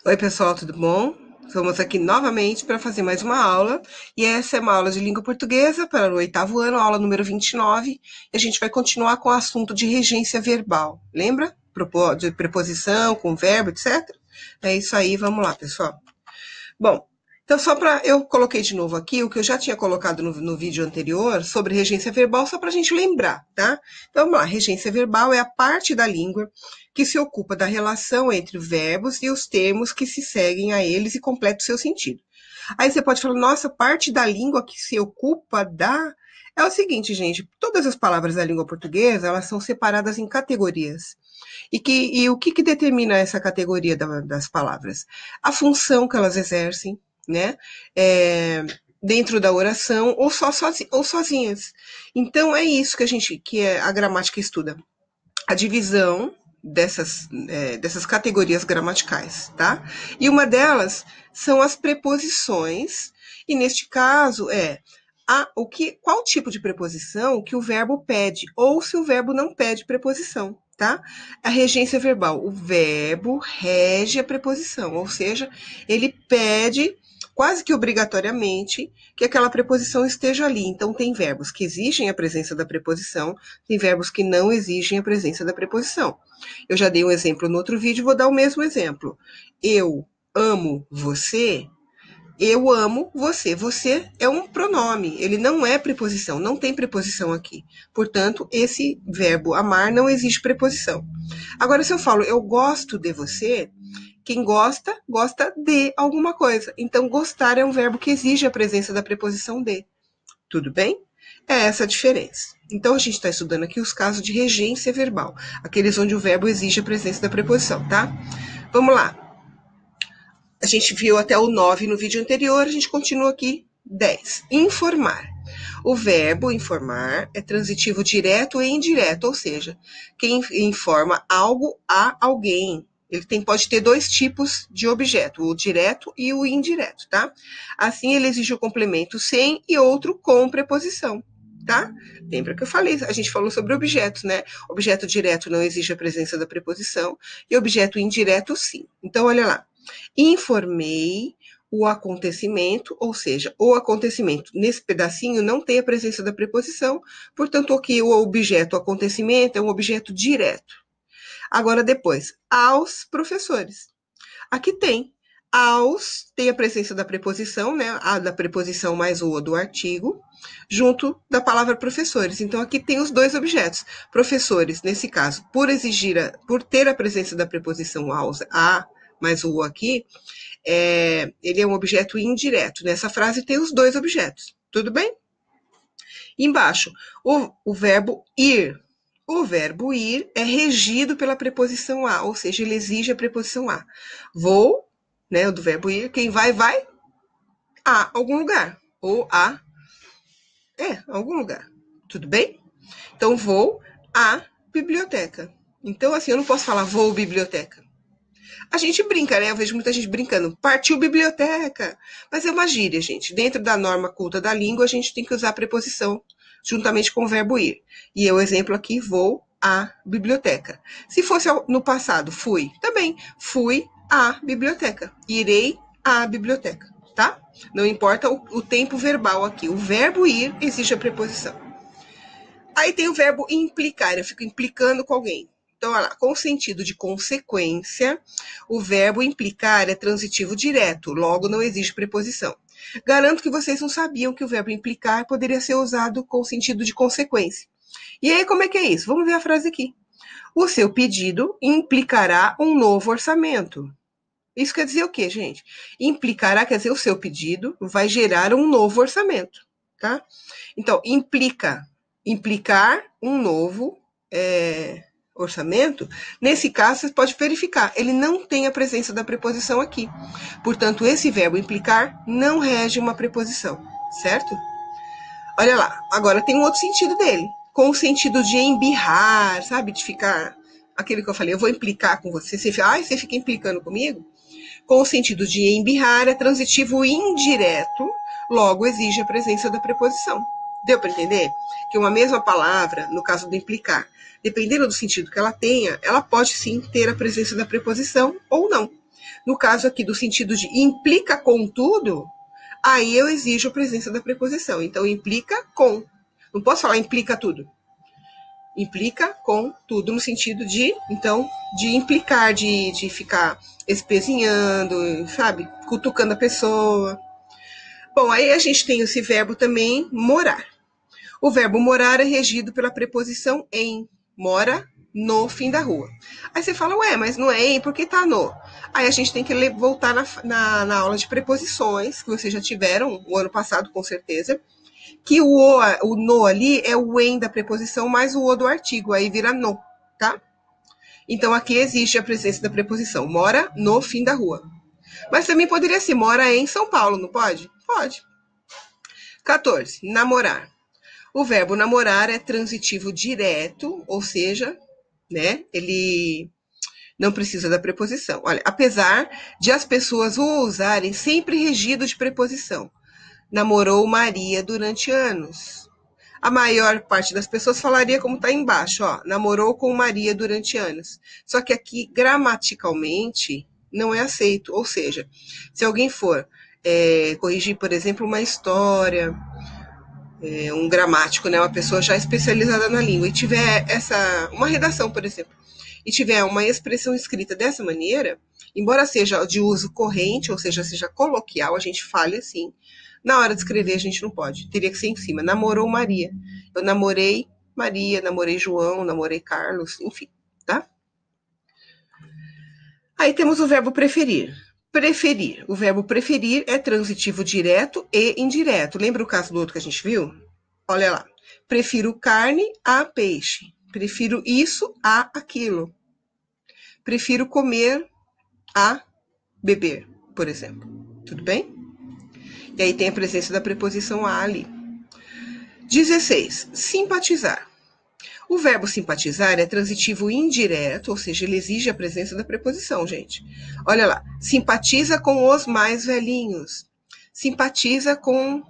Oi, pessoal, tudo bom? Estamos aqui novamente para fazer mais uma aula, e essa é uma aula de língua portuguesa para o oitavo ano, aula número 29, e a gente vai continuar com o assunto de regência verbal. Lembra? De preposição, com verbo, etc. É isso aí, vamos lá, pessoal. Bom, então só para eu coloquei de novo aqui o que eu já tinha colocado no vídeo anterior sobre regência verbal, só para a gente lembrar, tá? Então vamos lá, regência verbal é a parte da língua que se ocupa da relação entre verbos e os termos que se seguem a eles e completa o seu sentido. Aí você pode falar, nossa, parte da língua que se ocupa da. É o seguinte, gente, todas as palavras da língua portuguesa, elas são separadas em categorias. E o que determina essa categoria das palavras? A função que elas exercem, né? Dentro da oração ou sozinhas. Então é isso que a gramática estuda. A divisão dessas categorias gramaticais, tá? E uma delas são as preposições, e neste caso qual tipo de preposição que o verbo pede, ou se o verbo não pede preposição, tá? A regência verbal, o verbo rege a preposição, ou seja, ele pede quase que obrigatoriamente que aquela preposição esteja ali. Então, tem verbos que exigem a presença da preposição, tem verbos que não exigem a presença da preposição. Eu já dei um exemplo no outro vídeo, vou dar o mesmo exemplo. Eu amo você. Eu amo você. Você é um pronome, ele não é preposição, não tem preposição aqui. Portanto, esse verbo amar não exige preposição. Agora, se eu falo eu gosto de você, quem gosta, gosta de alguma coisa. Então, gostar é um verbo que exige a presença da preposição de. Tudo bem? É essa a diferença. Então, a gente está estudando aqui os casos de regência verbal, aqueles onde o verbo exige a presença da preposição, tá? Vamos lá. A gente viu até o 9 no vídeo anterior, a gente continua aqui. 10. Informar. O verbo informar é transitivo direto e indireto, ou seja, quem informa algo a alguém. Ele pode ter dois tipos de objeto, o direto e o indireto, tá? Assim, ele exige o complemento sem e outro com preposição, tá? Lembra que eu falei, a gente falou sobre objetos, né? Objeto direto não exige a presença da preposição e objeto indireto, sim. Então, olha lá. Informei o acontecimento, ou seja, o acontecimento nesse pedacinho não tem a presença da preposição, portanto, aqui o objeto acontecimento é um objeto direto. Agora, depois, aos professores. Aqui tem a presença da preposição, né? A da preposição mais o do artigo, junto da palavra professores. Então, aqui tem os dois objetos. Professores, nesse caso, por ter a presença da preposição aos, a, mais o aqui, ele é um objeto indireto. Nessa frase tem os dois objetos. Tudo bem? Embaixo, o verbo ir. O verbo ir é regido pela preposição a, ou seja, ele exige a preposição a. Vou, né, do verbo ir, quem vai a algum lugar. Ou a algum lugar. Tudo bem? Então, vou à biblioteca. Então, assim, eu não posso falar vou biblioteca. A gente brinca, né? Eu vejo muita gente brincando. Partiu biblioteca. Mas é uma gíria, gente. Dentro da norma culta da língua, a gente tem que usar a preposição juntamente com o verbo ir. E o exemplo aqui, vou à biblioteca. Se fosse no passado, fui. Também, fui à biblioteca. Irei à biblioteca, tá? Não importa o tempo verbal aqui. O verbo ir exige a preposição. Aí tem o verbo implicar. Eu fico implicando com alguém. Então, olha lá, com o sentido de consequência, o verbo implicar é transitivo direto, logo não exige preposição. Garanto que vocês não sabiam que o verbo implicar poderia ser usado com o sentido de consequência. E aí, como é que é isso? Vamos ver a frase aqui. O seu pedido implicará um novo orçamento. Isso quer dizer o quê, gente? Implicará, quer dizer, o seu pedido vai gerar um novo orçamento, tá? Então, implicar um novo orçamento, nesse caso, você pode verificar, ele não tem a presença da preposição aqui. Portanto, esse verbo implicar não rege uma preposição, certo? Olha lá, agora tem um outro sentido dele, com o sentido de embirrar, sabe? De ficar, aquele que eu falei, eu vou implicar com você, você fica implicando comigo? Com o sentido de embirrar, é transitivo indireto, logo exige a presença da preposição. Deu para entender? Que uma mesma palavra, no caso do implicar, dependendo do sentido que ela tenha, ela pode sim ter a presença da preposição ou não. No caso aqui do sentido de implica com tudo, aí eu exijo a presença da preposição. Então, implica com. Não posso falar implica tudo. Implica com tudo no sentido de, então, de implicar, de ficar espezinhando, sabe? Cutucando a pessoa. Bom, aí a gente tem esse verbo também, morar. O verbo morar é regido pela preposição em. Mora no fim da rua. Aí você fala, ué, mas não é em, por que tá no? Aí a gente tem que voltar na aula de preposições, que vocês já tiveram o ano passado, com certeza, que o no ali é o em da preposição mais o o do artigo, aí vira no, tá? Então aqui existe a presença da preposição, mora no fim da rua. Mas também poderia ser, mora em São Paulo, não pode? Pode. 14, namorar. O verbo namorar é transitivo direto, ou seja, né, ele não precisa da preposição. Olha, apesar de as pessoas o usarem sempre regido de preposição. Namorou Maria durante anos. A maior parte das pessoas falaria como está embaixo, ó, namorou com Maria durante anos. Só que aqui, gramaticalmente, não é aceito. Ou seja, se alguém for corrigir, por exemplo, uma história, um gramático, né, uma pessoa já especializada na língua, e tiver uma redação, por exemplo, e tiver uma expressão escrita dessa maneira, embora seja de uso corrente, ou seja coloquial, a gente fale assim. Na hora de escrever, a gente não pode. Teria que ser em cima. Namorou Maria. Eu namorei Maria, namorei João, namorei Carlos, enfim, tá? Aí temos o verbo preferir. Preferir. O verbo preferir é transitivo direto e indireto. Lembra o caso do outro que a gente viu? Olha lá. Prefiro carne a peixe. Prefiro isso a aquilo. Prefiro comer a beber, por exemplo. Tudo bem? E aí tem a presença da preposição a ali. 16. Simpatizar. O verbo simpatizar é transitivo indireto, ou seja, ele exige a presença da preposição, gente. Olha lá. Simpatiza com os mais velhinhos. Simpatiza com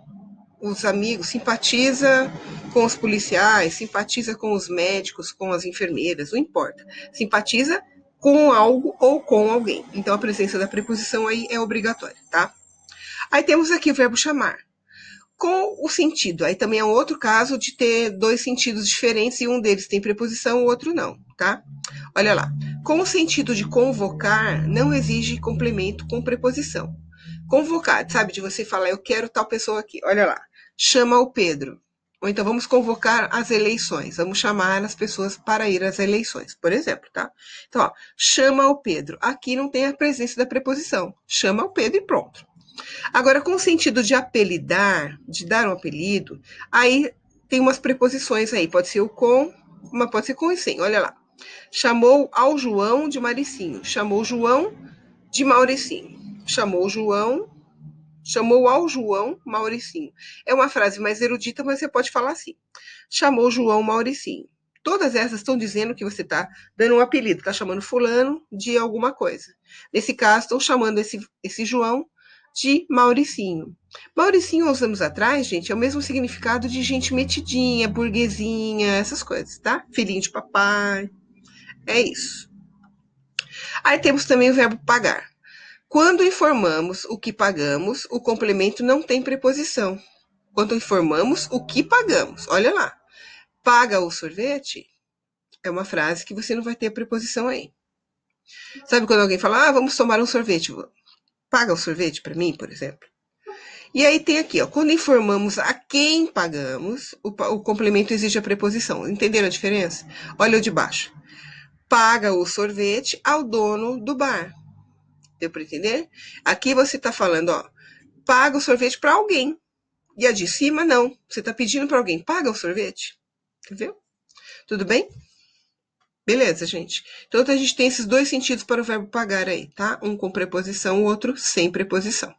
os amigos. Simpatiza com os policiais. Simpatiza com os médicos, com as enfermeiras. Não importa. Simpatiza com algo ou com alguém. Então, a presença da preposição aí é obrigatória, tá? Aí temos aqui o verbo chamar. Com o sentido, aí também é um outro caso de ter dois sentidos diferentes e um deles tem preposição, o outro não, tá? Olha lá. Com o sentido de convocar, não exige complemento com preposição. Convocar, sabe, de você falar, eu quero tal pessoa aqui. Olha lá. Chama o Pedro. Ou então vamos convocar as eleições. Vamos chamar as pessoas para ir às eleições, por exemplo, tá? Então, ó, chama o Pedro. Aqui não tem a presença da preposição. Chama o Pedro e pronto. Agora, com o sentido de apelidar, de dar um apelido, aí tem umas preposições aí. Pode ser o com, mas pode ser com e sem. Olha lá. Chamou ao João de Maricinho. Chamou João de Mauricinho. Chamou ao João Mauricinho. É uma frase mais erudita, mas você pode falar assim. Chamou João Mauricinho. Todas essas estão dizendo que você está dando um apelido, está chamando fulano de alguma coisa. Nesse caso, estão chamando esse João de Mauricinho. Mauricinho, uns anos atrás, gente, é o mesmo significado de gente metidinha, burguesinha, essas coisas, tá? Filhinho de papai. É isso. Aí temos também o verbo pagar. Quando informamos o que pagamos, o complemento não tem preposição. Quando informamos o que pagamos, olha lá. Paga o sorvete é uma frase que você não vai ter a preposição aí. Sabe quando alguém fala, vamos tomar um sorvete? Paga o sorvete para mim, por exemplo. E aí tem aqui, ó, quando informamos a quem pagamos, o complemento exige a preposição. Entenderam a diferença? Olha o de baixo. Paga o sorvete ao dono do bar. Deu para entender? Aqui você está falando, ó, paga o sorvete para alguém. E a de cima, não. Você está pedindo para alguém, paga o sorvete. Entendeu? Tudo bem? Beleza, gente? Então, a gente tem esses dois sentidos para o verbo pagar aí, tá? Um com preposição, o outro sem preposição.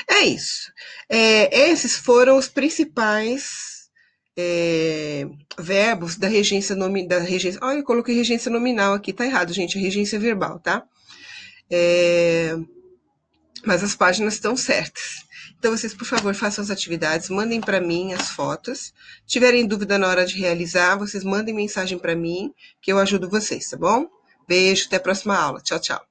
É isso. Esses foram os principais verbos da regência nominal. Olha, eu coloquei regência nominal aqui, tá errado, gente. É regência verbal, tá? Mas as páginas estão certas. Então, vocês, por favor, façam as atividades, mandem para mim as fotos. Se tiverem dúvida na hora de realizar, vocês mandem mensagem para mim, que eu ajudo vocês, tá bom? Beijo, até a próxima aula. Tchau, tchau.